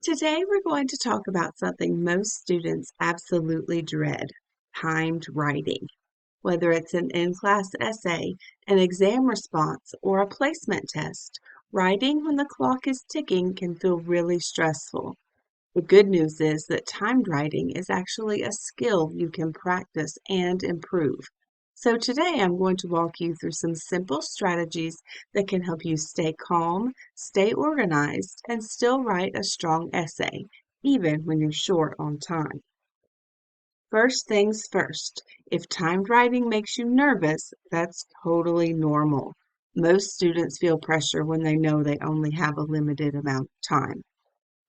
Today we're going to talk about something most students absolutely dread, timed writing. Whether it's an in-class essay, an exam response, or a placement test, writing when the clock is ticking can feel really stressful. The good news is that timed writing is actually a skill you can practice and improve. So today I'm going to walk you through some simple strategies that can help you stay calm, stay organized, and still write a strong essay, even when you're short on time. First things first, if timed writing makes you nervous, that's totally normal. Most students feel pressure when they know they only have a limited amount of time.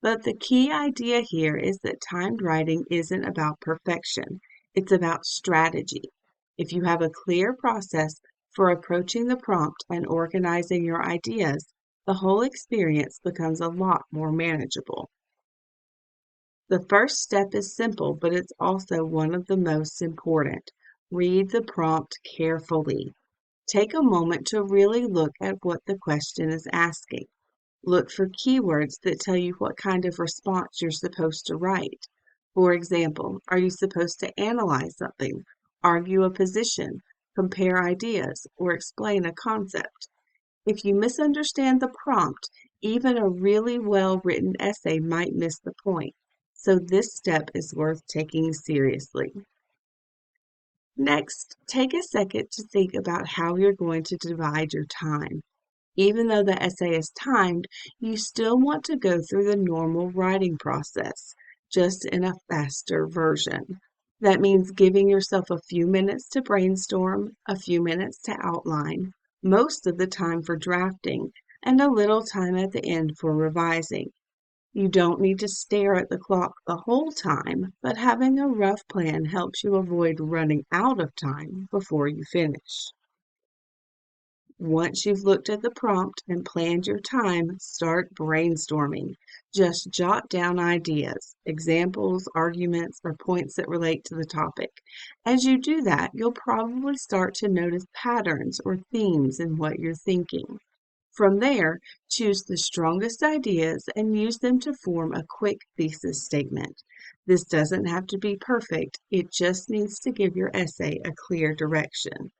But the key idea here is that timed writing isn't about perfection, it's about strategy. If you have a clear process for approaching the prompt and organizing your ideas, the whole experience becomes a lot more manageable. The first step is simple, but it's also one of the most important. Read the prompt carefully. Take a moment to really look at what the question is asking. Look for keywords that tell you what kind of response you're supposed to write. For example, are you supposed to analyze something, argue a position, compare ideas, or explain a concept? If you misunderstand the prompt, even a really well-written essay might miss the point. So this step is worth taking seriously. Next, take a second to think about how you're going to divide your time. Even though the essay is timed, you still want to go through the normal writing process, just in a faster version. That means giving yourself a few minutes to brainstorm, a few minutes to outline, most of the time for drafting, and a little time at the end for revising. You don't need to stare at the clock the whole time, but having a rough plan helps you avoid running out of time before you finish. Once you've looked at the prompt and planned your time, start brainstorming. Just jot down ideas, examples, arguments, or points that relate to the topic. As you do that, you'll probably start to notice patterns or themes in what you're thinking. From there, choose the strongest ideas and use them to form a quick thesis statement. This doesn't have to be perfect, it just needs to give your essay a clear direction.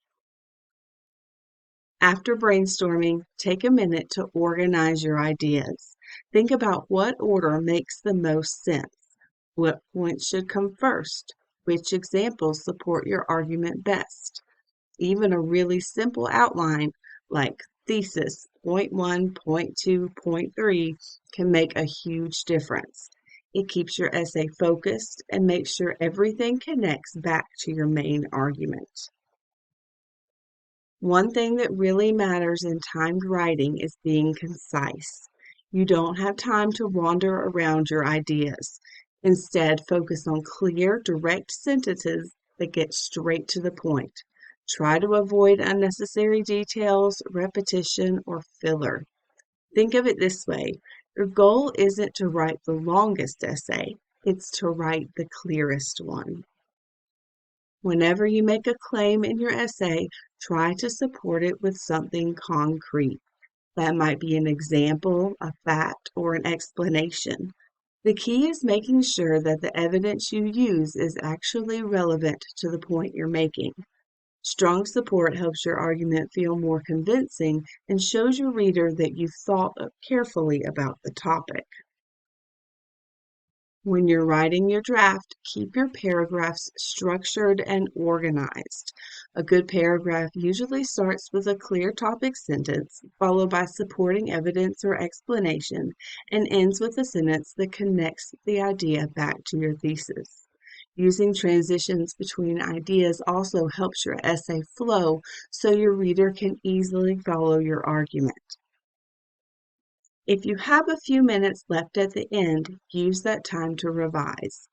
After brainstorming, take a minute to organize your ideas. Think about what order makes the most sense. What points should come first? Which examples support your argument best? Even a really simple outline like thesis, point 1, point 2, point 3 can make a huge difference. It keeps your essay focused and makes sure everything connects back to your main argument. One thing that really matters in timed writing is being concise. You don't have time to wander around your ideas. Instead, focus on clear, direct sentences that get straight to the point. Try to avoid unnecessary details, repetition, or filler. Think of it this way. Your goal isn't to write the longest essay, it's to write the clearest one. Whenever you make a claim in your essay, try to support it with something concrete. That might be an example, a fact, or an explanation. The key is making sure that the evidence you use is actually relevant to the point you're making. Strong support helps your argument feel more convincing and shows your reader that you've thought carefully about the topic. When you're writing your draft, keep your paragraphs structured and organized. A good paragraph usually starts with a clear topic sentence, followed by supporting evidence or explanation, and ends with a sentence that connects the idea back to your thesis. Using transitions between ideas also helps your essay flow so your reader can easily follow your argument. If you have a few minutes left at the end, use that time to revise.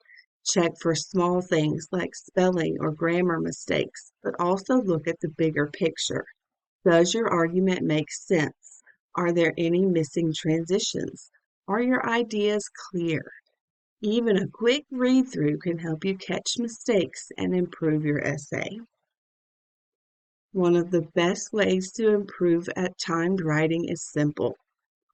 Check for small things like spelling or grammar mistakes, but also look at the bigger picture. Does your argument make sense? Are there any missing transitions? Are your ideas clear? Even a quick read-through can help you catch mistakes and improve your essay. One of the best ways to improve at timed writing is simple.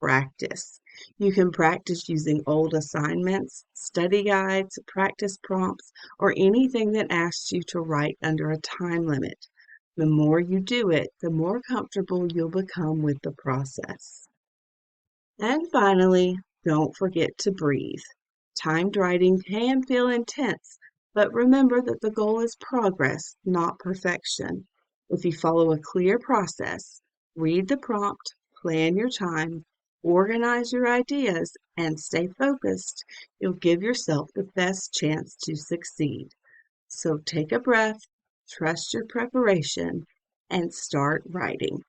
Practice. You can practice using old assignments, study guides, practice prompts, or anything that asks you to write under a time limit. The more you do it, the more comfortable you'll become with the process. And finally, don't forget to breathe. Timed writing can feel intense, but remember that the goal is progress, not perfection. If you follow a clear process, read the prompt, plan your time, organize your ideas, and stay focused, you'll give yourself the best chance to succeed. So take a breath, trust your preparation, and start writing.